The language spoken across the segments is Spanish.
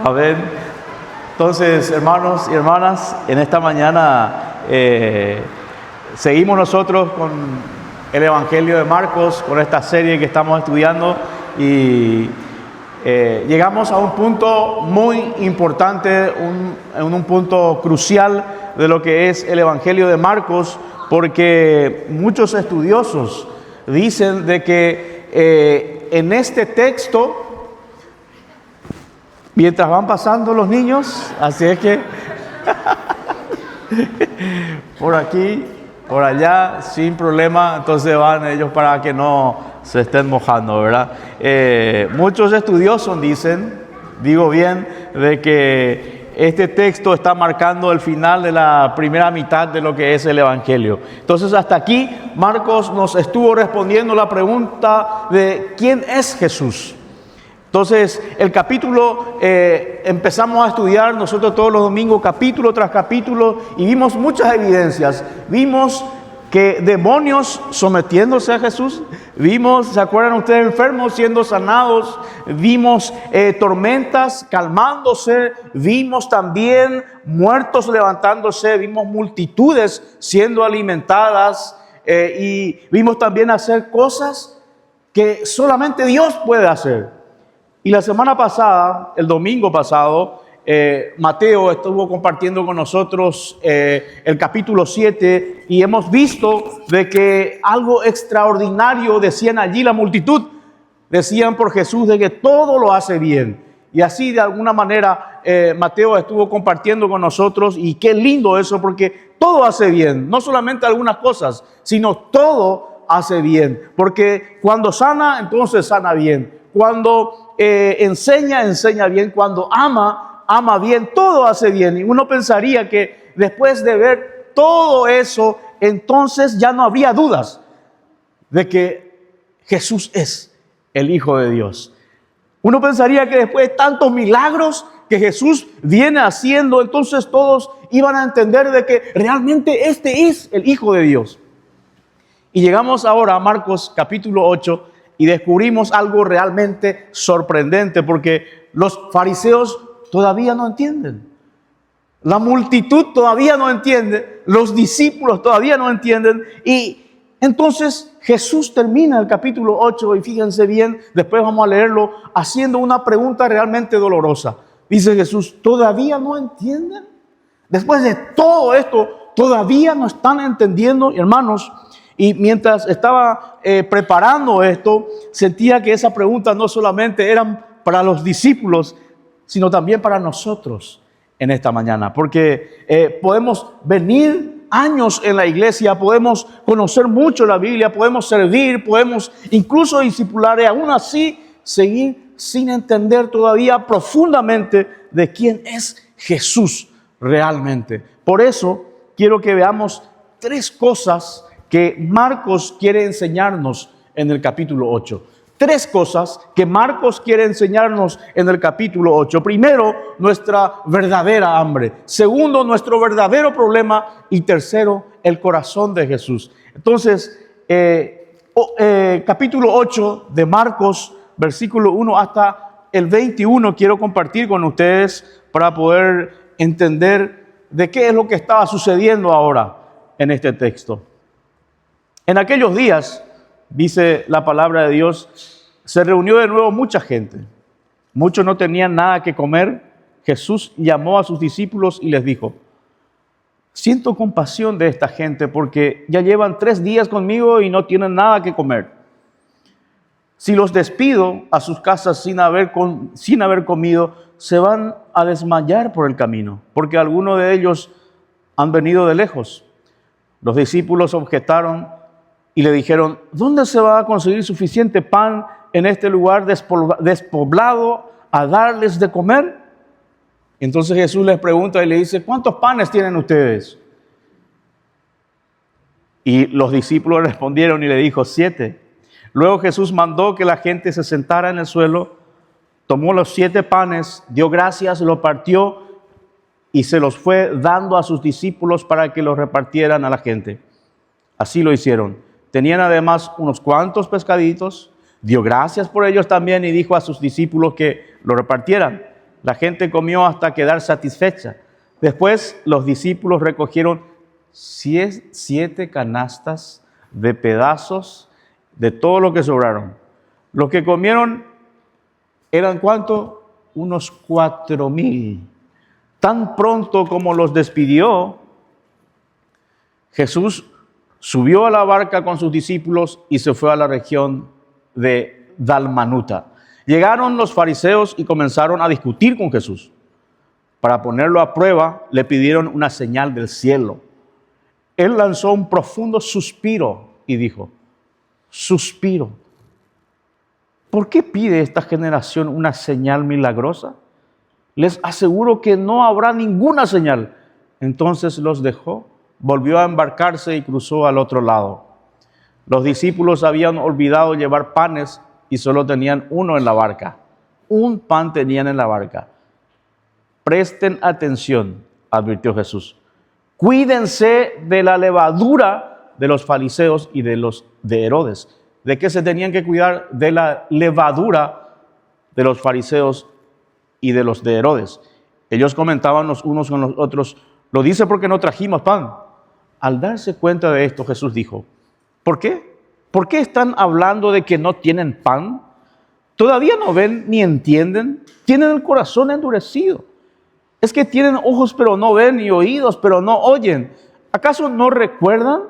Amén. Entonces, hermanos y hermanas, en esta mañana seguimos nosotros con el Evangelio de Marcos, con esta serie que estamos estudiando y llegamos a un punto muy importante, un punto crucial de lo que es el Evangelio de Marcos, porque muchos estudiosos dicen de que en este texto, mientras van pasando los niños, así es que por aquí, por allá, sin problema, entonces van ellos para que no se estén mojando, ¿verdad? Muchos estudiosos dicen, digo bien, de que este texto está marcando el final de la primera mitad de lo que es el Evangelio. Entonces, hasta aquí, Marcos nos estuvo respondiendo la pregunta de ¿quién es Jesús? Entonces, el capítulo empezamos a estudiar nosotros todos los domingos, capítulo tras capítulo, y vimos muchas evidencias. Vimos que demonios sometiéndose a Jesús, vimos, ¿se acuerdan ustedes? Enfermos siendo sanados, vimos tormentas calmándose, vimos también muertos levantándose, vimos multitudes siendo alimentadas y vimos también hacer cosas que solamente Dios puede hacer. Y la semana pasada, el domingo pasado, Mateo estuvo compartiendo con nosotros el capítulo 7 y hemos visto de que algo extraordinario decían allí la multitud. Decían por Jesús de que todo lo hace bien. Y así de alguna manera Mateo estuvo compartiendo con nosotros y qué lindo eso porque todo hace bien. No solamente algunas cosas, sino todo hace bien. Porque cuando sana, entonces sana bien. Cuando enseña bien. Cuando ama bien. Todo hace bien. Y uno pensaría que después de ver todo eso, entonces ya no habría dudas de que Jesús es el Hijo de Dios. Uno pensaría que después de tantos milagros que Jesús viene haciendo, entonces todos iban a entender de que realmente este es el Hijo de Dios. Y llegamos ahora a Marcos capítulo 8 y descubrimos algo realmente sorprendente porque los fariseos todavía no entienden. La multitud todavía no entiende, los discípulos todavía no entienden y entonces Jesús termina el capítulo 8 y fíjense bien, después vamos a leerlo, haciendo una pregunta realmente dolorosa. Dice Jesús, ¿todavía no entienden? Después de todo esto, ¿todavía no están entendiendo, hermanos? Y mientras estaba preparando esto, sentía que esa pregunta no solamente eran para los discípulos, sino también para nosotros en esta mañana. Porque podemos venir años en la iglesia, podemos conocer mucho la Biblia, podemos servir, podemos incluso discipular y aún así seguir sin entender todavía profundamente de quién es Jesús realmente. Por eso quiero que veamos tres cosas que Marcos quiere enseñarnos en el capítulo 8. Tres cosas que Marcos quiere enseñarnos en el capítulo 8. Primero, nuestra verdadera hambre. Segundo, nuestro verdadero problema. Y tercero, el corazón de Jesús. Entonces, capítulo 8 de Marcos, versículo 1 hasta el 21, quiero compartir con ustedes para poder entender de qué es lo que estaba sucediendo ahora en este texto. En aquellos días, dice la palabra de Dios, se reunió de nuevo mucha gente. Muchos no tenían nada que comer. Jesús llamó a sus discípulos y les dijo, siento compasión de esta gente porque ya llevan 3 días conmigo y no tienen nada que comer. Si los despido a sus casas sin haber comido, se van a desmayar por el camino, porque algunos de ellos han venido de lejos. Los discípulos objetaron y le dijeron, ¿dónde se va a conseguir suficiente pan en este lugar despoblado a darles de comer? Entonces Jesús les pregunta y le dice, ¿cuántos panes tienen ustedes? Y los discípulos respondieron y le dijo, 7. Luego Jesús mandó que la gente se sentara en el suelo, tomó los 7 panes, dio gracias, los partió y se los fue dando a sus discípulos para que los repartieran a la gente. Así lo hicieron. Tenían además unos cuantos pescaditos, dio gracias por ellos también y dijo a sus discípulos que lo repartieran. La gente comió hasta quedar satisfecha. Después los discípulos recogieron 7 canastas de pedazos de todo lo que sobraron. Los que comieron eran ¿cuánto? Unos 4,000. Tan pronto como los despidió, Jesús subió a la barca con sus discípulos y se fue a la región de Dalmanuta. Llegaron los fariseos y comenzaron a discutir con Jesús. Para ponerlo a prueba, le pidieron una señal del cielo. Él lanzó un profundo suspiro y dijo: suspiro. ¿Por qué pide esta generación una señal milagrosa? Les aseguro que no habrá ninguna señal. Entonces los dejó, volvió a embarcarse y cruzó al otro lado. Los discípulos habían olvidado llevar panes y solo tenían uno en la barca. Un pan tenían en la barca. Presten atención, advirtió Jesús. Cuídense de la levadura de los fariseos y de Herodes. ¿De qué se tenían que cuidar? De la levadura de los fariseos y de los de Herodes. Ellos comentaban los unos con los otros: lo dice porque no trajimos pan. Al darse cuenta de esto, Jesús dijo: ¿por qué? ¿Por qué están hablando de que no tienen pan? ¿Todavía no ven ni entienden? Tienen el corazón endurecido. Es que tienen ojos pero no ven y oídos pero no oyen. ¿Acaso no recuerdan?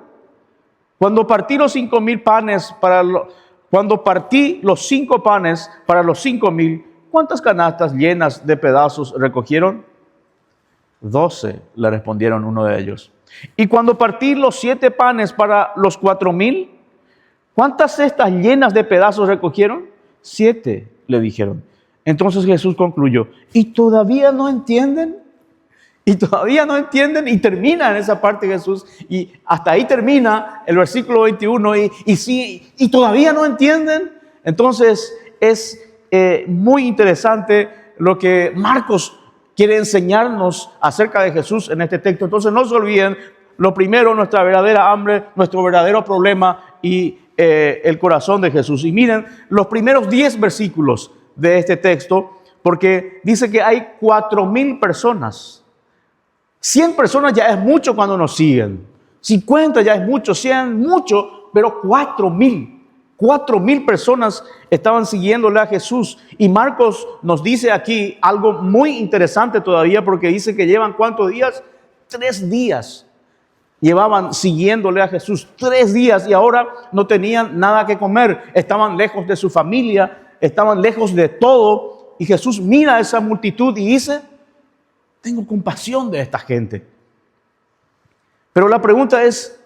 Cuando partí los 5,000 panes cuando partí los 5 panes para los 5,000, ¿cuántas canastas llenas de pedazos recogieron? 12, le respondieron uno de ellos. Y cuando partí los 7 panes para los 4,000, ¿cuántas cestas llenas de pedazos recogieron? 7, le dijeron. Entonces Jesús concluyó: ¿y todavía no entienden? Y todavía no entienden, y termina en esa parte Jesús, y hasta ahí termina el versículo 21, y todavía no entienden. Entonces es muy interesante lo que Marcos quiere enseñarnos acerca de Jesús en este texto. Entonces no se olviden, lo primero, nuestra verdadera hambre, nuestro verdadero problema y el corazón de Jesús. Y miren los primeros 10 versículos de este texto, porque dice que hay 4,000 personas. 100 personas ya es mucho cuando nos siguen. 50 ya es mucho, 100 mucho, pero 4,000 personas estaban siguiéndole a Jesús. Y Marcos nos dice aquí algo muy interesante todavía, porque dice que llevan ¿cuántos días? 3 días. Llevaban siguiéndole a Jesús 3 días y ahora no tenían nada que comer. Estaban lejos de su familia, estaban lejos de todo. Y Jesús mira a esa multitud y dice: tengo compasión de esta gente. Pero la pregunta es,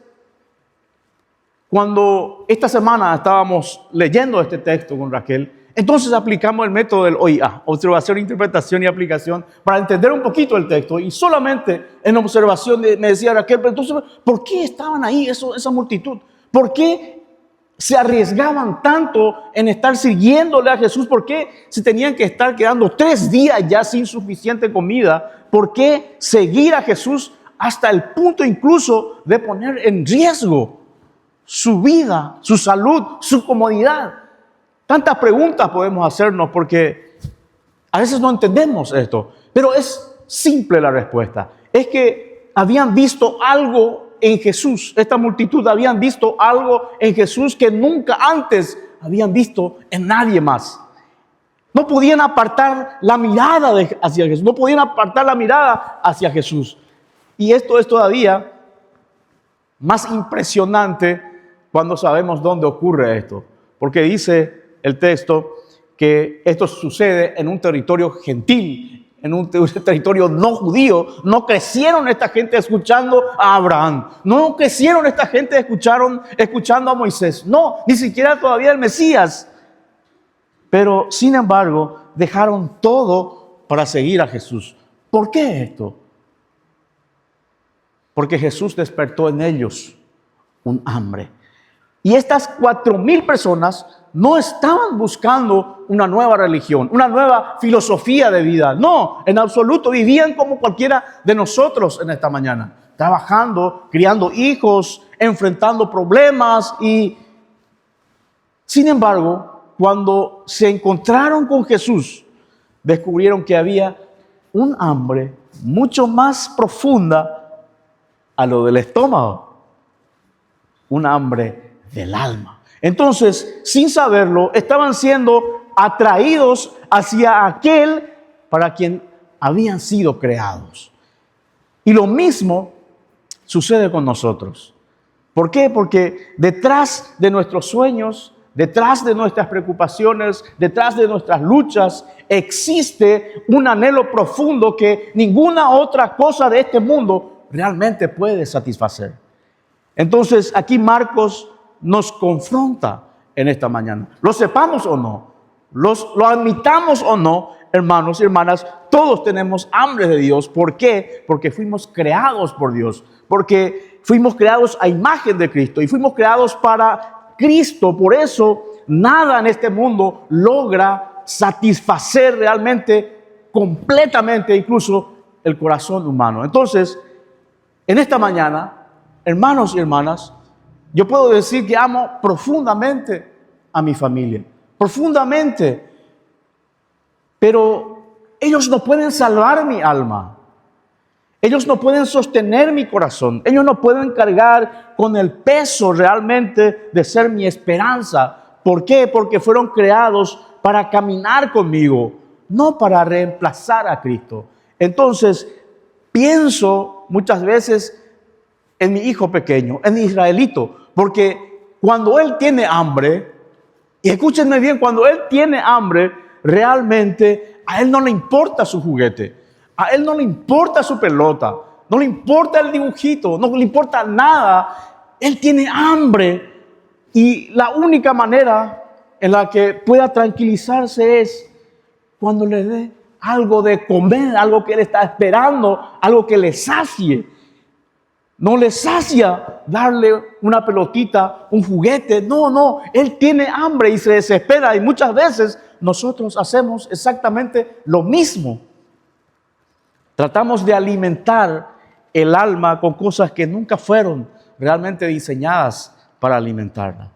cuando esta semana estábamos leyendo este texto con Raquel, entonces aplicamos el método del OIA, observación, interpretación y aplicación, para entender un poquito el texto. Y solamente en observación me decía Raquel: pero entonces, ¿por qué estaban ahí esa multitud? ¿Por qué se arriesgaban tanto en estar siguiéndole a Jesús? ¿Por qué se tenían que estar quedando 3 días ya sin suficiente comida? ¿Por qué seguir a Jesús hasta el punto incluso de poner en riesgo su vida, su salud, su comodidad? Tantas preguntas podemos hacernos porque a veces no entendemos esto, pero es simple la respuesta. Es que habían visto algo en Jesús. Esta multitud habían visto algo en Jesús que nunca antes habían visto en nadie más. No podían apartar la mirada hacia Jesús. No podían apartar la mirada hacia Jesús. Y esto es todavía más impresionante cuando sabemos dónde ocurre esto. Porque dice el texto que esto sucede en un territorio gentil, en un territorio no judío. No crecieron esta gente escuchando a Abraham. No crecieron esta gente escuchando a Moisés. No, ni siquiera todavía el Mesías. Pero, sin embargo, dejaron todo para seguir a Jesús. ¿Por qué esto? Porque Jesús despertó en ellos un hambre. Y estas 4,000 personas no estaban buscando una nueva religión, una nueva filosofía de vida. No, en absoluto. Vivían como cualquiera de nosotros en esta mañana. Trabajando, criando hijos, enfrentando problemas. Y, sin embargo, cuando se encontraron con Jesús, descubrieron que había un hambre mucho más profunda a lo del estómago, un hambre del alma. Entonces, sin saberlo, estaban siendo atraídos hacia aquel para quien habían sido creados. Y lo mismo sucede con nosotros. ¿Por qué? Porque detrás de nuestros sueños, detrás de nuestras preocupaciones, detrás de nuestras luchas, existe un anhelo profundo que ninguna otra cosa de este mundo realmente puede satisfacer. Entonces, aquí Marcos nos confronta en esta mañana. Lo sepamos o no, lo admitamos o no, hermanos y hermanas, todos tenemos hambre de Dios. ¿Por qué? Porque fuimos creados por Dios, porque fuimos creados a imagen de Cristo y fuimos creados para Cristo. Por eso, nada en este mundo logra satisfacer realmente, completamente, incluso el corazón humano. Entonces, en esta mañana, hermanos y hermanas, yo puedo decir que amo profundamente a mi familia, profundamente, pero ellos no pueden salvar mi alma. Ellos no pueden sostener mi corazón. Ellos no pueden cargar con el peso realmente de ser mi esperanza. ¿Por qué? Porque fueron creados para caminar conmigo, no para reemplazar a Cristo. Entonces, pienso muchas veces en mi hijo pequeño, en mi Israelito, porque cuando él tiene hambre, y escúchenme bien, cuando él tiene hambre, realmente a él no le importa su juguete, a él no le importa su pelota, no le importa el dibujito, no le importa nada. Él tiene hambre y la única manera en la que pueda tranquilizarse es cuando le dé algo de comer, algo que él está esperando, algo que le sacie. No le sacia darle una pelotita, un juguete. No, él tiene hambre y se desespera. Y muchas veces nosotros hacemos exactamente lo mismo. Tratamos de alimentar el alma con cosas que nunca fueron realmente diseñadas para alimentarla.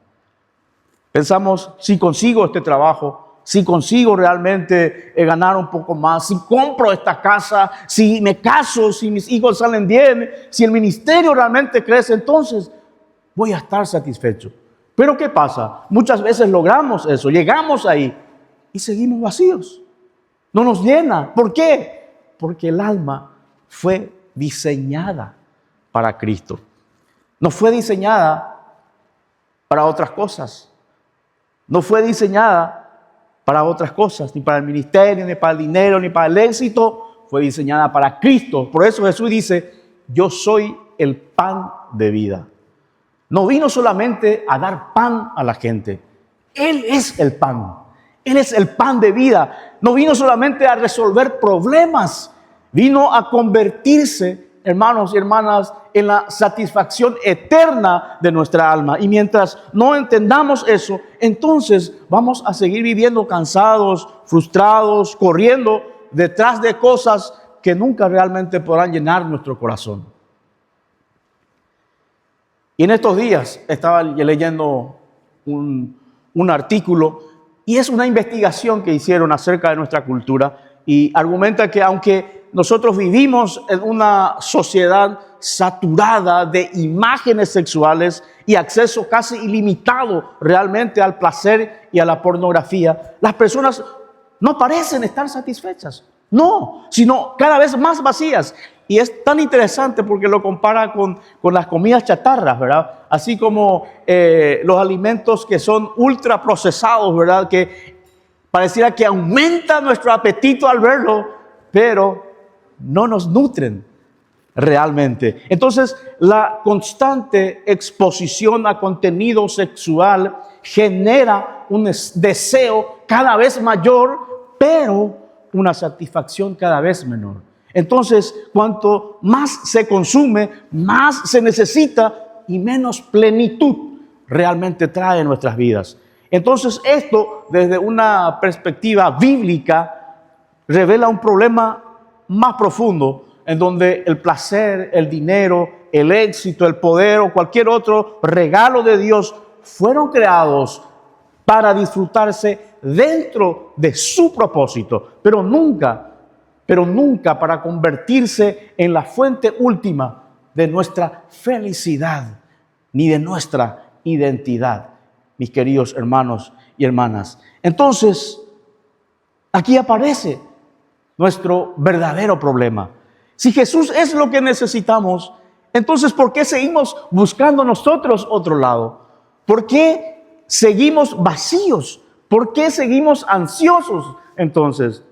Pensamos, si consigo este trabajo, si consigo realmente ganar un poco más, si compro esta casa, si me caso, si mis hijos salen bien, si el ministerio realmente crece, entonces voy a estar satisfecho. Pero ¿qué pasa? Muchas veces logramos eso, llegamos ahí y seguimos vacíos. No nos llena. ¿Por qué? Porque el alma fue diseñada para Cristo. No fue diseñada para otras cosas. No fue diseñada para otras cosas, ni para el ministerio, ni para el dinero, ni para el éxito. Fue diseñada para Cristo. Por eso Jesús dice, yo soy el pan de vida. No vino solamente a dar pan a la gente. Él es el pan. Él es el pan de vida. No vino solamente a resolver problemas. Vino a convertirse, hermanos y hermanas, en la satisfacción eterna de nuestra alma. Y mientras no entendamos eso, entonces vamos a seguir viviendo cansados, frustrados, corriendo detrás de cosas que nunca realmente podrán llenar nuestro corazón. Y en estos días estaba leyendo un artículo y es una investigación que hicieron acerca de nuestra cultura y argumenta que aunque nosotros vivimos en una sociedad saturada de imágenes sexuales y acceso casi ilimitado realmente al placer y a la pornografía, las personas no parecen estar satisfechas. No, sino cada vez más vacías. Y es tan interesante porque lo compara con las comidas chatarras, ¿verdad? Así como los alimentos que son ultra procesados, ¿verdad? Que pareciera que aumenta nuestro apetito al verlo, pero no nos nutren realmente. Entonces, la constante exposición a contenido sexual genera un deseo cada vez mayor, pero una satisfacción cada vez menor. Entonces, cuanto más se consume, más se necesita y menos plenitud realmente trae en nuestras vidas. Entonces, esto, desde una perspectiva bíblica, revela un problema más profundo en donde el placer, el dinero, el éxito, el poder o cualquier otro regalo de Dios fueron creados para disfrutarse dentro de su propósito, pero nunca para convertirse en la fuente última de nuestra felicidad, ni de nuestra identidad, mis queridos hermanos y hermanas. Entonces, aquí aparece nuestro verdadero problema. Si Jesús es lo que necesitamos, entonces ¿por qué seguimos buscando nosotros otro lado? ¿Por qué seguimos vacíos? ¿Por qué seguimos ansiosos entonces?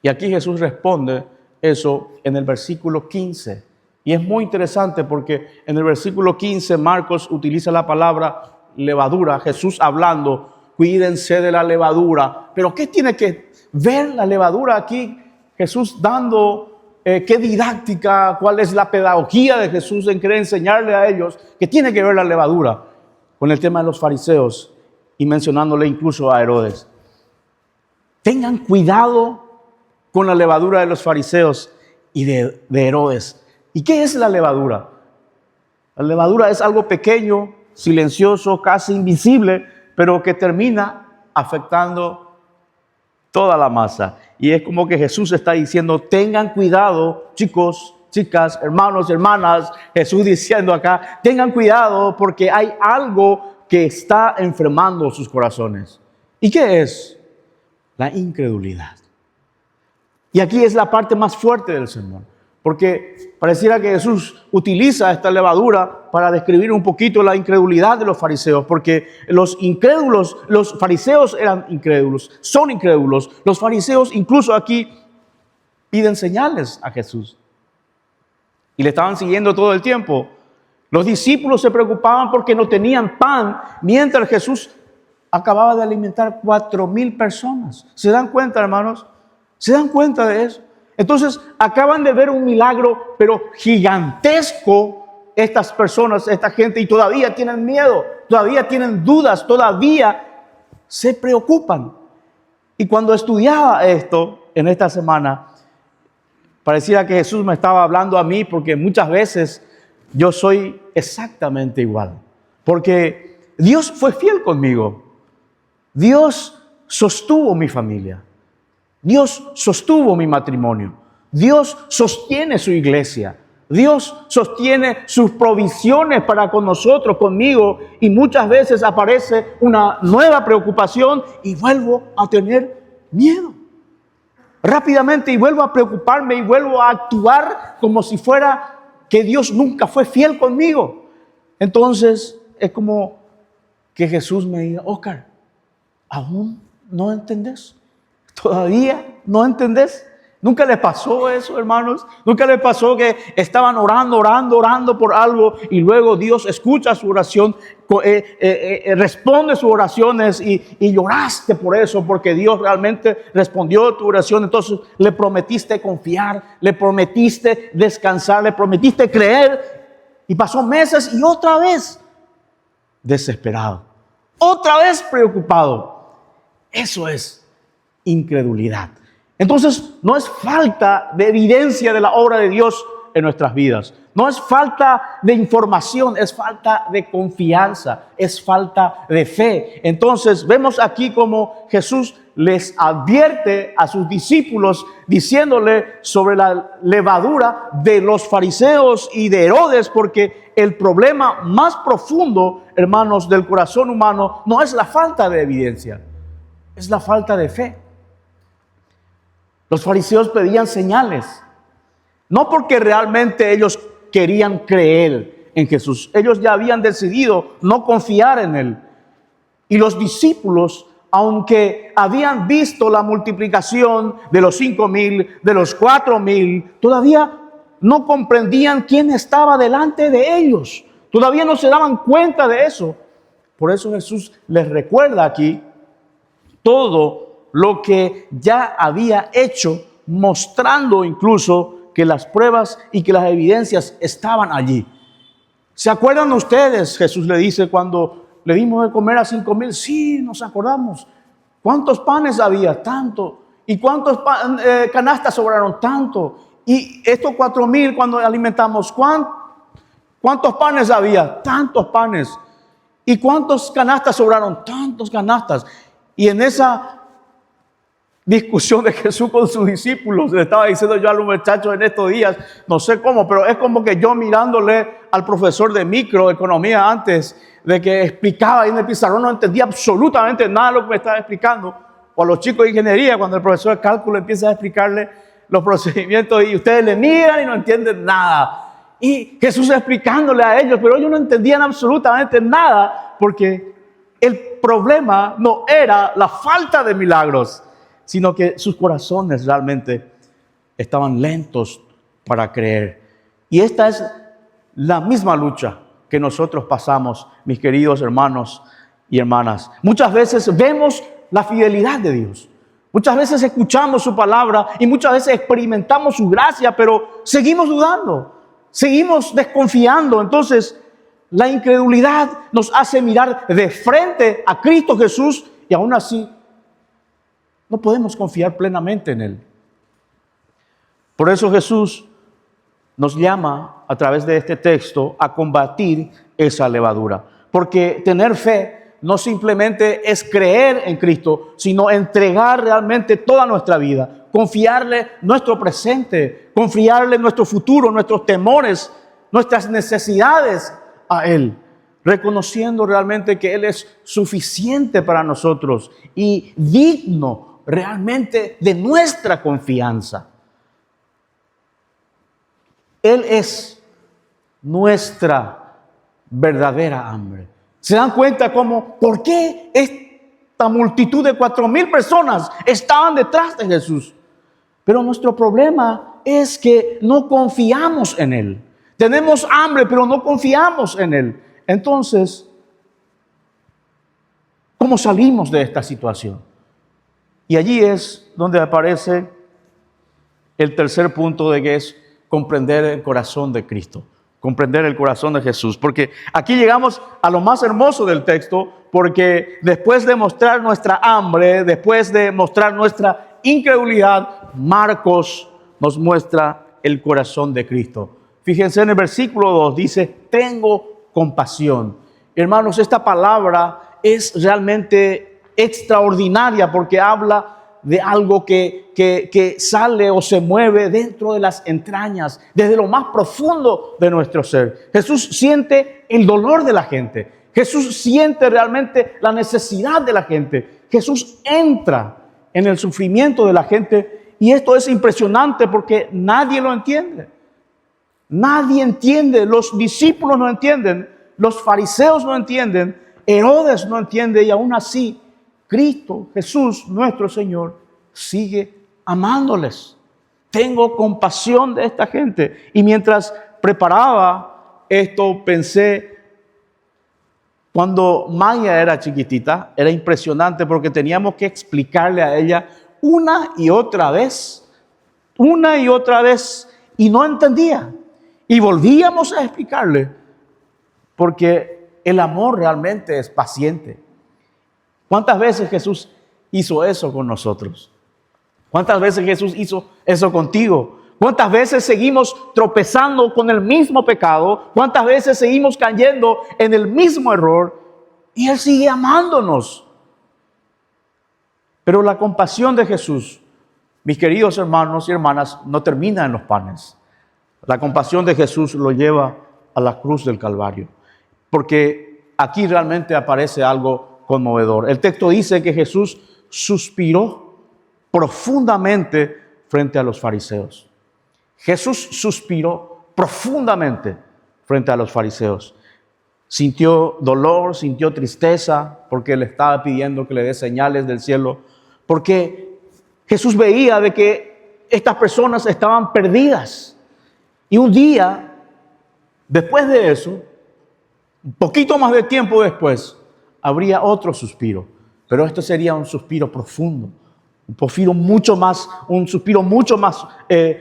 Y aquí Jesús responde eso en el versículo 15. Y es muy interesante porque en el versículo 15 Marcos utiliza la palabra levadura. Jesús hablando, cuídense de la levadura. Pero ¿qué tiene que ver la levadura aquí? Jesús dando qué didáctica, cuál es la pedagogía de Jesús en querer enseñarle a ellos. ¿Qué tiene que ver la levadura con el tema de los fariseos? Y mencionándole incluso a Herodes. Tengan cuidado con la levadura de los fariseos y de Herodes. ¿Y qué es la levadura? La levadura es algo pequeño, silencioso, casi invisible, pero que termina afectando toda la masa. Y es como que Jesús está diciendo, tengan cuidado, chicos, chicas, hermanos, hermanas. Jesús diciendo acá, tengan cuidado porque hay algo que está enfermando sus corazones. ¿Y qué es? La incredulidad. Y aquí es la parte más fuerte del sermón, porque pareciera que Jesús utiliza esta levadura para describir un poquito la incredulidad de los fariseos, porque los incrédulos, los fariseos eran incrédulos, son incrédulos. Los fariseos incluso aquí piden señales a Jesús y le estaban siguiendo todo el tiempo. Los discípulos se preocupaban porque no tenían pan, mientras Jesús acababa de alimentar 4,000 personas. ¿Se dan cuenta, hermanos? ¿Se dan cuenta de eso? Entonces, acaban de ver un milagro, pero gigantesco, estas personas, esta gente, y todavía tienen miedo, todavía tienen dudas, todavía se preocupan. Y cuando estudiaba esto en esta semana, parecía que Jesús me estaba hablando a mí, porque muchas veces yo soy exactamente igual. Porque Dios fue fiel conmigo. Dios sostuvo mi familia. Dios sostuvo mi matrimonio. Dios sostiene su iglesia. Dios sostiene sus provisiones para con nosotros, conmigo. Y muchas veces aparece una nueva preocupación y vuelvo a tener miedo. Rápidamente y vuelvo a preocuparme y vuelvo a actuar como si fuera que Dios nunca fue fiel conmigo. Entonces es como que Jesús me diga, Oscar, ¿aún no entendés? ¿Todavía no entendés? ¿Nunca les pasó eso, hermanos? ¿Nunca les pasó que estaban orando por algo y luego Dios escucha su oración, responde sus oraciones y lloraste por eso porque Dios realmente respondió tu oración? Entonces le prometiste confiar, le prometiste descansar, le prometiste creer y pasó meses y otra vez desesperado, otra vez preocupado. Eso es incredulidad. Entonces, no es falta de evidencia de la obra de Dios en nuestras vidas. No es falta de información, es falta de confianza, es falta de fe. Entonces, vemos aquí como Jesús les advierte a sus discípulos diciéndole sobre la levadura de los fariseos y de Herodes, porque el problema más profundo, hermanos, del corazón humano no es la falta de evidencia, es la falta de fe. Los fariseos pedían señales, no porque realmente ellos querían creer en Jesús. Ellos ya habían decidido no confiar en Él. Y los discípulos, aunque habían visto la multiplicación de los 5,000, de los 4,000, todavía no comprendían quién estaba delante de ellos. Todavía no se daban cuenta de eso. Por eso Jesús les recuerda aquí todo lo que ya había hecho, mostrando incluso que las pruebas y que las evidencias estaban allí. ¿Se acuerdan ustedes? Jesús le dice cuando le dimos de comer a 5,000. Sí, nos acordamos. ¿Cuántos panes había? Tanto. ¿Y cuántos canastas sobraron? Tanto. Y estos 4,000 cuando alimentamos, ¿cuántos panes había? Tantos panes. ¿Y cuántos canastas sobraron? Tantos canastas. Y en esa discusión de Jesús con sus discípulos, le estaba diciendo yo a los muchachos en estos días, no sé cómo, pero es como que yo mirándole al profesor de microeconomía antes de que explicaba ahí en el pizarrón, no entendía absolutamente nada de lo que me estaba explicando, o a los chicos de ingeniería cuando el profesor de cálculo empieza a explicarle los procedimientos y ustedes le miran y no entienden nada. Y Jesús explicándole a ellos, pero ellos no entendían absolutamente nada, porque el problema no era la falta de milagros, sino que sus corazones realmente estaban lentos para creer. Y esta es la misma lucha que nosotros pasamos, mis queridos hermanos y hermanas. Muchas veces vemos la fidelidad de Dios. Muchas veces escuchamos su palabra y muchas veces experimentamos su gracia, pero seguimos dudando, seguimos desconfiando. Entonces, la incredulidad nos hace mirar de frente a Cristo Jesús y aún así no podemos confiar plenamente en Él. Por eso Jesús nos llama a través de este texto a combatir esa levadura. Porque tener fe no simplemente es creer en Cristo, sino entregar realmente toda nuestra vida, confiarle nuestro presente, confiarle nuestro futuro, nuestros temores, nuestras necesidades a Él, reconociendo realmente que Él es suficiente para nosotros y digno realmente de nuestra confianza. Él es nuestra verdadera hambre. ¿Se dan cuenta por qué esta multitud de 4,000 personas estaban detrás de Jesús? Pero nuestro problema es que no confiamos en Él. Tenemos hambre, pero no confiamos en Él. Entonces, ¿cómo salimos de esta situación? Y allí es donde aparece el tercer punto, de que es comprender el corazón de Cristo, comprender el corazón de Jesús. Porque aquí llegamos a lo más hermoso del texto, porque después de mostrar nuestra hambre, después de mostrar nuestra incredulidad, Marcos nos muestra el corazón de Cristo. Fíjense en el versículo 2, dice, tengo compasión. Hermanos, esta palabra es realmente extraordinaria porque habla de algo que sale o se mueve dentro de las entrañas, desde lo más profundo de nuestro ser. Jesús siente el dolor de la gente. Jesús siente realmente la necesidad de la gente. Jesús entra en el sufrimiento de la gente y esto es impresionante porque nadie lo entiende. Nadie entiende, los discípulos no entienden, los fariseos no entienden, Herodes no entiende y aún así Cristo, Jesús, nuestro Señor, sigue amándoles. Tengo compasión de esta gente. Y mientras preparaba esto, pensé, cuando Maya era chiquitita, era impresionante porque teníamos que explicarle a ella una y otra vez, y no entendía. Y volvíamos a explicarle, porque el amor realmente es paciente. ¿Cuántas veces Jesús hizo eso con nosotros? ¿Cuántas veces Jesús hizo eso contigo? ¿Cuántas veces seguimos tropezando con el mismo pecado? ¿Cuántas veces seguimos cayendo en el mismo error? Y Él sigue amándonos. Pero la compasión de Jesús, mis queridos hermanos y hermanas, no termina en los panes. La compasión de Jesús lo lleva a la cruz del Calvario. Porque aquí realmente aparece algo conmovedor. El texto dice que Jesús suspiró profundamente frente a los fariseos. Jesús suspiró profundamente frente a los fariseos. Sintió dolor, sintió tristeza, porque le estaba pidiendo que le dé señales del cielo, porque Jesús veía de que estas personas estaban perdidas. Y un día, después de eso, un poquito más de tiempo después, habría otro suspiro, pero esto sería un suspiro profundo, un suspiro mucho más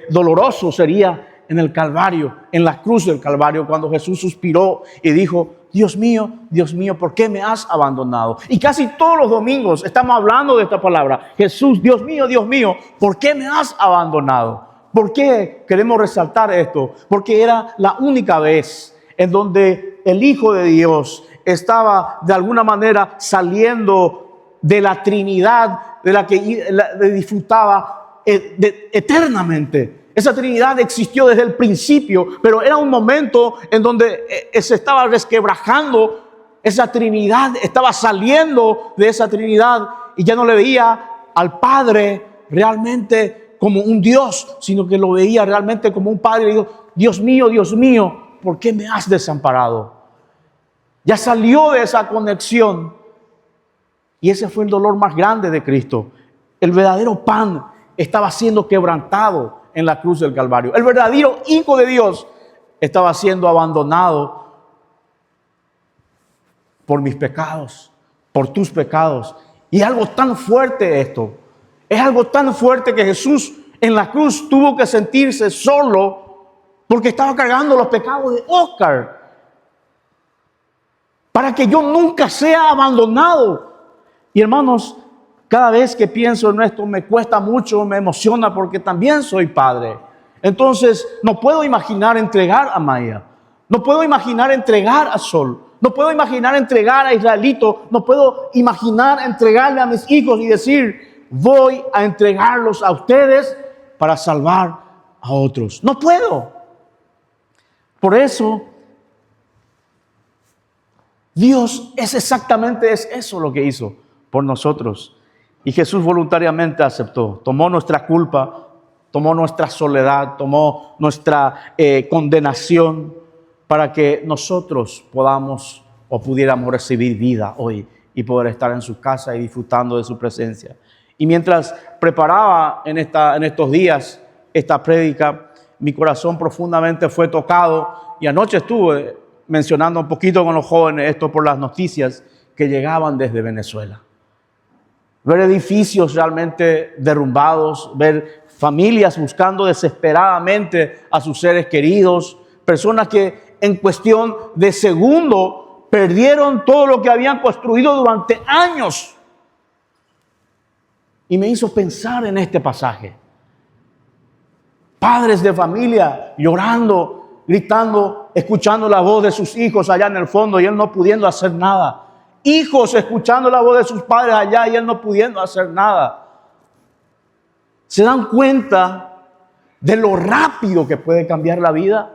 doloroso sería en el Calvario, en la cruz del Calvario, cuando Jesús suspiró y dijo, Dios mío, ¿por qué me has abandonado? Y casi todos los domingos estamos hablando de esta palabra, Jesús, Dios mío, ¿por qué me has abandonado? ¿Por qué queremos resaltar esto? Porque era la única vez en donde el Hijo de Dios estaba de alguna manera saliendo de la Trinidad, de la que disfrutaba eternamente. Esa Trinidad existió desde el principio, pero era un momento en donde se estaba resquebrajando esa Trinidad, estaba saliendo de esa Trinidad y ya no le veía al Padre realmente como un Dios, sino que lo veía realmente como un Padre. Y dijo: Dios mío, ¿por qué me has desamparado? Ya salió de esa conexión. Y ese fue el dolor más grande de Cristo. El verdadero pan estaba siendo quebrantado en la cruz del Calvario. El verdadero Hijo de Dios estaba siendo abandonado por mis pecados, por tus pecados. Y algo tan fuerte esto. Es algo tan fuerte que Jesús en la cruz tuvo que sentirse solo porque estaba cargando los pecados de Oscar. Para que yo nunca sea abandonado. Y hermanos, cada vez que pienso en esto me cuesta mucho, me emociona porque también soy padre. Entonces no puedo imaginar entregar a Maya. No puedo imaginar entregar a Sol. No puedo imaginar entregar a Israelito. No puedo imaginar entregarle a mis hijos y decir: voy a entregarlos a ustedes para salvar a otros. No puedo. Por eso, Dios es exactamente eso lo que hizo por nosotros. Y Jesús voluntariamente aceptó. Tomó nuestra culpa, tomó nuestra soledad, tomó nuestra condenación para que nosotros podamos o pudiéramos recibir vida hoy y poder estar en su casa y disfrutando de su presencia. Y mientras preparaba en estos días esta prédica, mi corazón profundamente fue tocado. Y anoche estuve mencionando un poquito con los jóvenes esto por las noticias que llegaban desde Venezuela. Ver edificios realmente derrumbados, ver familias buscando desesperadamente a sus seres queridos, personas que en cuestión de segundo perdieron todo lo que habían construido durante años. Y me hizo pensar en este pasaje. Padres de familia llorando, gritando, escuchando la voz de sus hijos allá en el fondo y él no pudiendo hacer nada. Hijos escuchando la voz de sus padres allá y él no pudiendo hacer nada. ¿Se dan cuenta de lo rápido que puede cambiar la vida?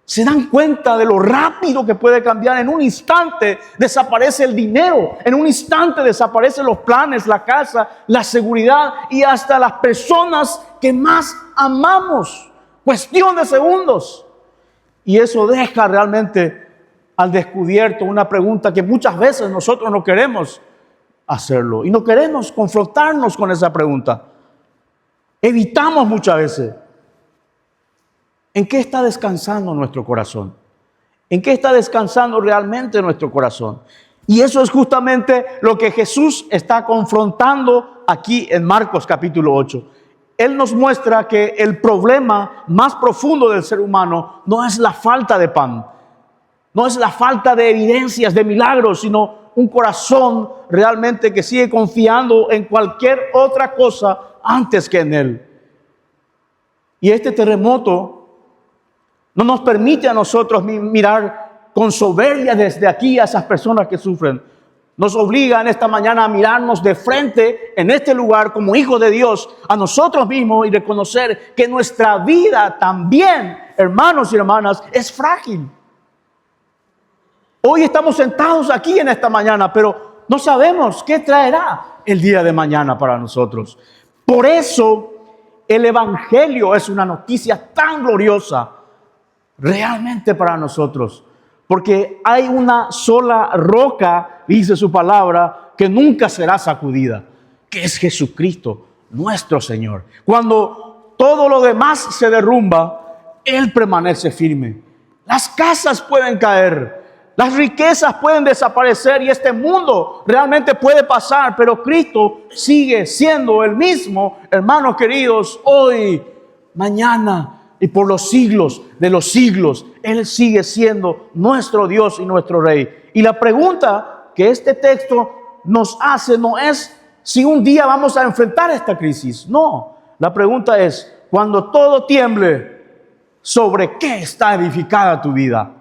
¿Se dan cuenta de lo rápido que puede cambiar? En un instante desaparece el dinero, en un instante desaparecen los planes, la casa, la seguridad y hasta las personas que más amamos. Cuestión de segundos. Y eso deja realmente al descubierto una pregunta que muchas veces nosotros no queremos hacerlo y no queremos confrontarnos con esa pregunta. Evitamos muchas veces. ¿En qué está descansando nuestro corazón? ¿En qué está descansando realmente nuestro corazón? Y eso es justamente lo que Jesús está confrontando aquí en Marcos capítulo 8. Él nos muestra que el problema más profundo del ser humano no es la falta de pan, no es la falta de evidencias, de milagros, sino un corazón realmente que sigue confiando en cualquier otra cosa antes que en Él. Y este terremoto no nos permite a nosotros mirar con soberbia desde aquí a esas personas que sufren. Nos obliga en esta mañana a mirarnos de frente en este lugar como hijos de Dios a nosotros mismos y reconocer que nuestra vida también, hermanos y hermanas, es frágil. Hoy estamos sentados aquí en esta mañana, pero no sabemos qué traerá el día de mañana para nosotros. Por eso el Evangelio es una noticia tan gloriosa realmente para nosotros, porque hay una sola roca, dice su palabra, que nunca será sacudida, que es Jesucristo, nuestro Señor. Cuando todo lo demás se derrumba, Él permanece firme. Las casas pueden caer, las riquezas pueden desaparecer y este mundo realmente puede pasar, pero Cristo sigue siendo el mismo, hermanos queridos, hoy, mañana y por los siglos de los siglos. Él sigue siendo nuestro Dios y nuestro Rey. Y la pregunta que este texto nos hace no es si un día vamos a enfrentar esta crisis. No, la pregunta es, cuando todo tiemble, ¿sobre qué está edificada tu vida?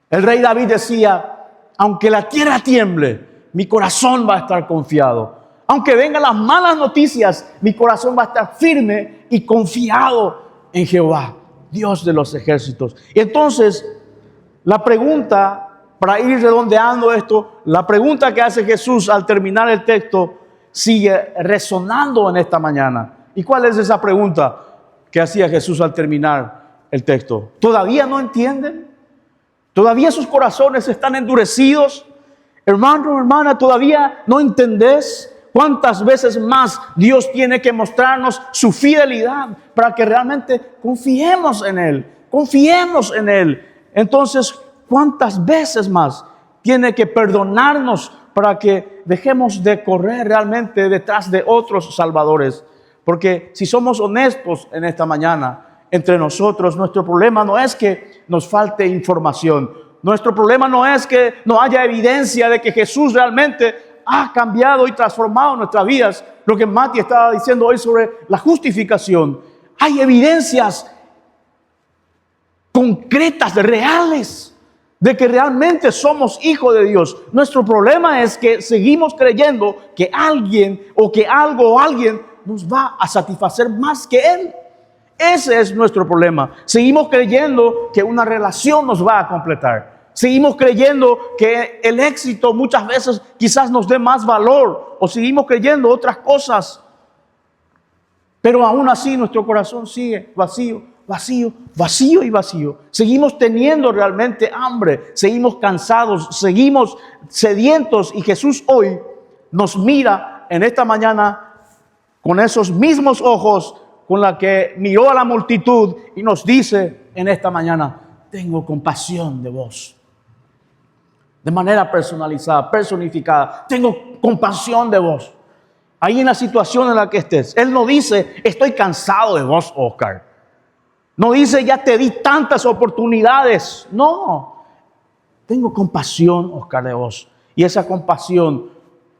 El rey David decía, aunque la tierra tiemble, mi corazón va a estar confiado. Aunque vengan las malas noticias, mi corazón va a estar firme y confiado en Jehová, Dios de los ejércitos. Y entonces, la pregunta, para ir redondeando esto, la pregunta que hace Jesús al terminar el texto sigue resonando en esta mañana. ¿Y cuál es esa pregunta que hacía Jesús al terminar el texto? ¿Todavía no entienden? ¿Todavía sus corazones están endurecidos? Hermano, hermana, ¿todavía no entendés cuántas veces más Dios tiene que mostrarnos su fidelidad para que realmente confiemos en Él? Confiemos en Él. Entonces, ¿cuántas veces más tiene que perdonarnos para que dejemos de correr realmente detrás de otros salvadores? Porque si somos honestos en esta mañana entre nosotros, nuestro problema no es que nos falte información. Nuestro problema no es que no haya evidencia de que Jesús realmente ha cambiado y transformado nuestras vidas. Lo que Mati estaba diciendo hoy sobre la justificación. Hay evidencias concretas, reales, de que realmente somos hijos de Dios. Nuestro problema es que seguimos creyendo que alguien o que algo o alguien nos va a satisfacer más que Él. Ese es nuestro problema. Seguimos creyendo que una relación nos va a completar. Seguimos creyendo que el éxito muchas veces quizás nos dé más valor, o seguimos creyendo otras cosas. Pero aún así nuestro corazón sigue vacío, vacío, vacío y vacío. Seguimos teniendo realmente hambre, seguimos cansados, seguimos sedientos, y Jesús hoy nos mira en esta mañana con esos mismos ojos con la que miró a la multitud y nos dice en esta mañana: tengo compasión de vos. De manera personalizada, personificada, tengo compasión de vos. Ahí en la situación en la que estés. Él no dice: estoy cansado de vos, Oscar. No dice: ya te di tantas oportunidades. No, tengo compasión, Oscar, de vos. Y esa compasión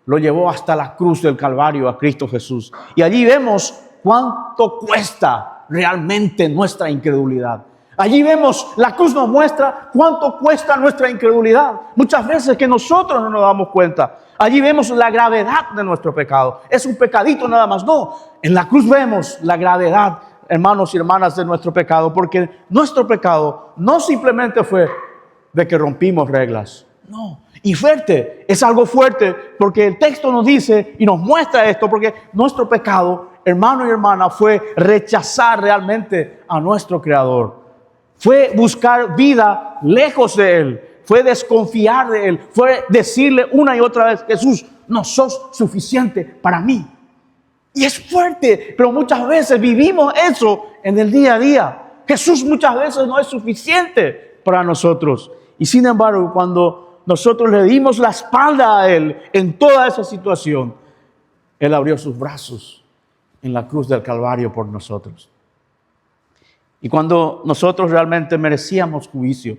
lo llevó hasta la cruz del Calvario a Cristo Jesús. Y allí vemos cuánto cuesta realmente nuestra incredulidad. Allí vemos, la cruz nos muestra cuánto cuesta nuestra incredulidad. Muchas veces que nosotros no nos damos cuenta. Allí vemos la gravedad de nuestro pecado. Es un pecadito nada más. No, en la cruz vemos la gravedad, hermanos y hermanas, de nuestro pecado. Porque nuestro pecado no simplemente fue de que rompimos reglas. No, y fuerte, es algo fuerte, porque el texto nos dice y nos muestra esto, porque nuestro pecado, hermano y hermana, fue rechazar realmente a nuestro Creador. Fue buscar vida lejos de Él, fue desconfiar de Él, fue decirle una y otra vez: Jesús, no sos suficiente para mí. Y es fuerte, pero muchas veces vivimos eso en el día a día. Jesús muchas veces no es suficiente para nosotros. Y sin embargo, cuando nosotros le dimos la espalda a Él en toda esa situación, Él abrió sus brazos en la cruz del Calvario por nosotros. Y cuando nosotros realmente merecíamos juicio,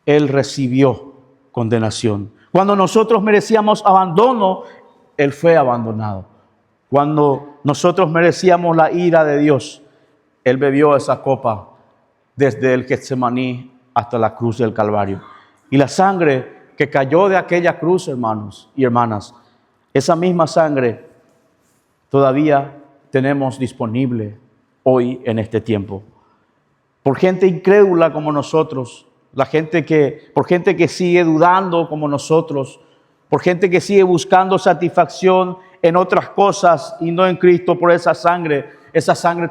Él recibió condenación. Cuando nosotros merecíamos abandono, Él fue abandonado. Cuando nosotros merecíamos la ira de Dios, Él bebió esa copa desde el Getsemaní hasta la cruz del Calvario. Y la sangre que cayó de aquella cruz, hermanos y hermanas, esa misma sangre todavía tenemos disponible hoy en este tiempo. Por gente incrédula como nosotros, por gente que sigue dudando como nosotros, por gente que sigue buscando satisfacción en otras cosas y no en Cristo. Por esa sangre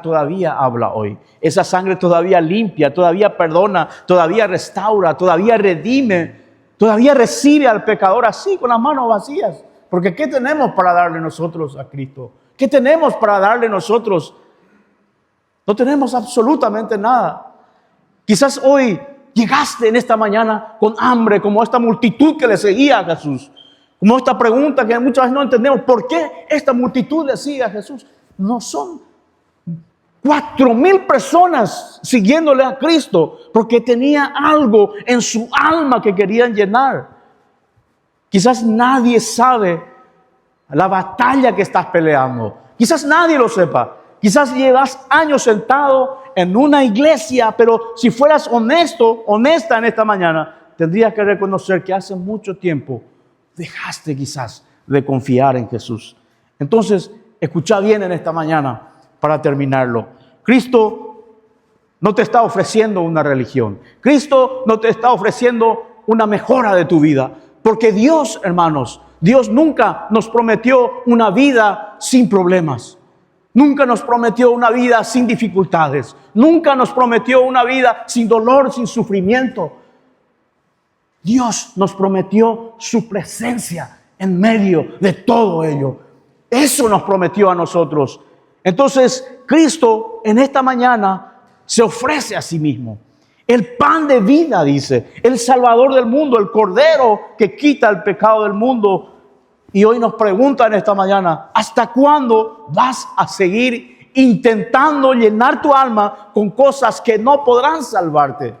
todavía habla hoy. Esa sangre todavía limpia, todavía perdona, todavía restaura, todavía redime, todavía recibe al pecador así, con las manos vacías. Porque ¿qué tenemos para darle nosotros a Cristo? ¿Qué tenemos para darle nosotros? No tenemos absolutamente nada. Quizás hoy llegaste en esta mañana con hambre, como esta multitud que le seguía a Jesús. Como esta pregunta que muchas veces no entendemos. ¿Por qué esta multitud le sigue a Jesús? No son 4,000 personas siguiéndole a Cristo porque tenía algo en su alma que querían llenar. Quizás nadie sabe la batalla que estás peleando. Quizás nadie lo sepa. Quizás llevas años sentado en una iglesia, pero si fueras honesta en esta mañana, tendrías que reconocer que hace mucho tiempo dejaste quizás de confiar en Jesús. Entonces, escucha bien en esta mañana para terminarlo. Cristo no te está ofreciendo una religión. Cristo no te está ofreciendo una mejora de tu vida. Porque Dios, hermanos, Dios nunca nos prometió una vida sin problemas. Nunca nos prometió una vida sin dificultades. Nunca nos prometió una vida sin dolor, sin sufrimiento. Dios nos prometió su presencia en medio de todo ello. Eso nos prometió a nosotros. Entonces, Cristo en esta mañana se ofrece a sí mismo. El pan de vida, dice, el Salvador del mundo, el Cordero que quita el pecado del mundo. Y hoy nos pregunta en esta mañana, ¿hasta cuándo vas a seguir intentando llenar tu alma con cosas que no podrán salvarte?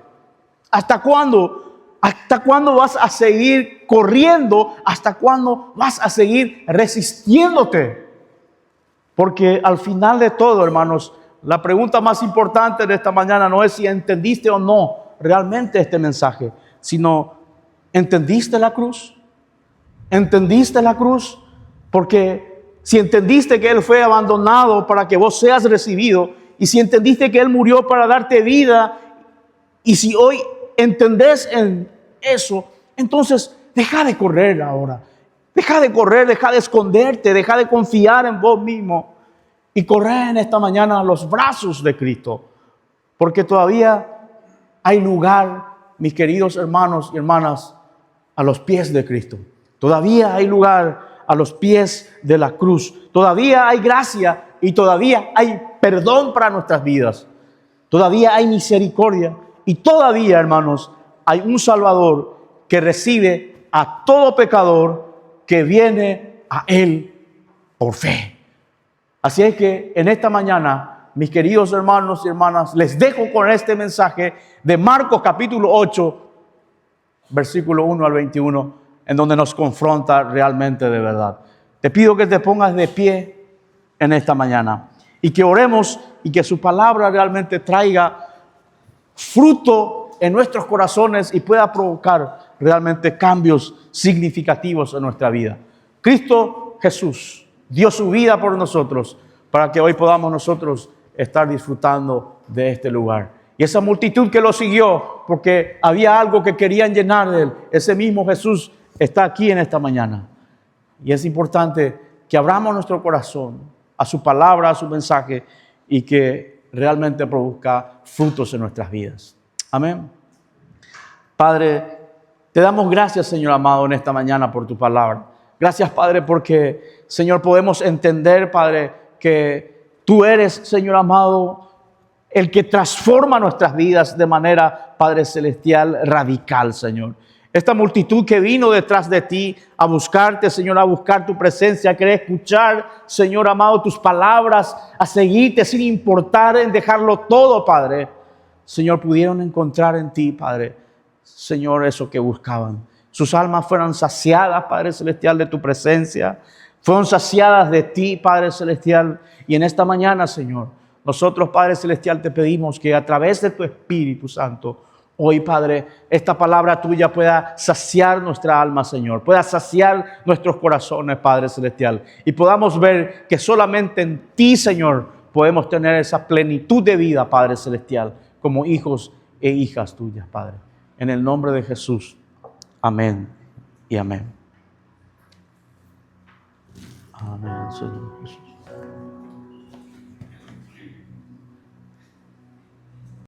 ¿Hasta cuándo? ¿Hasta cuándo vas a seguir corriendo? ¿Hasta cuándo vas a seguir resistiéndote? Porque al final de todo, hermanos, la pregunta más importante de esta mañana no es si entendiste o no realmente este mensaje, sino ¿entendiste la cruz? ¿Entendiste la cruz? Porque si entendiste que Él fue abandonado para que vos seas recibido, y si entendiste que Él murió para darte vida, y si hoy entendés en eso, entonces deja de correr ahora. Deja de correr, deja de esconderte, deja de confiar en vos mismo y correr en esta mañana a los brazos de Cristo. Porque todavía hay lugar, mis queridos hermanos y hermanas, a los pies de Cristo. Todavía hay lugar a los pies de la cruz. Todavía hay gracia y todavía hay perdón para nuestras vidas. Todavía hay misericordia y todavía, hermanos, hay un Salvador que recibe a todo pecador que viene a Él por fe. Así es que en esta mañana, mis queridos hermanos y hermanas, les dejo con este mensaje de Marcos capítulo 8, versículo 1 al 21, en donde nos confronta realmente de verdad. Te pido que te pongas de pie en esta mañana y que oremos y que su palabra realmente traiga fruto en nuestros corazones y pueda provocar realmente cambios significativos en nuestra vida. Cristo Jesús dio su vida por nosotros para que hoy podamos nosotros estar disfrutando de este lugar. Y esa multitud que lo siguió porque había algo que querían llenar de Él, ese mismo Jesús está aquí en esta mañana. Y es importante que abramos nuestro corazón a su palabra, a su mensaje y que realmente produzca frutos en nuestras vidas. Amén. Padre, te damos gracias, Señor amado, en esta mañana por tu palabra. Gracias, Padre, porque, Señor, podemos entender, Padre, que tú eres, Señor amado, el que transforma nuestras vidas de manera, Padre celestial, radical, Señor. Esta multitud que vino detrás de ti a buscarte, Señor, a buscar tu presencia, a querer escuchar, Señor amado, tus palabras, a seguirte sin importar en dejarlo todo, Padre. Señor, pudieron encontrar en ti, Padre, Señor, eso que buscaban. Sus almas fueron saciadas, Padre celestial, de tu presencia. Fueron saciadas de ti, Padre celestial. Y en esta mañana, Señor, nosotros, Padre celestial, te pedimos que a través de tu Espíritu Santo, hoy, Padre, esta palabra tuya pueda saciar nuestra alma, Señor. Pueda saciar nuestros corazones, Padre celestial. Y podamos ver que solamente en ti, Señor, podemos tener esa plenitud de vida, Padre celestial, como hijos e hijas tuyas, Padre. En el nombre de Jesús. Amén y amén. Amén, Señor Jesús.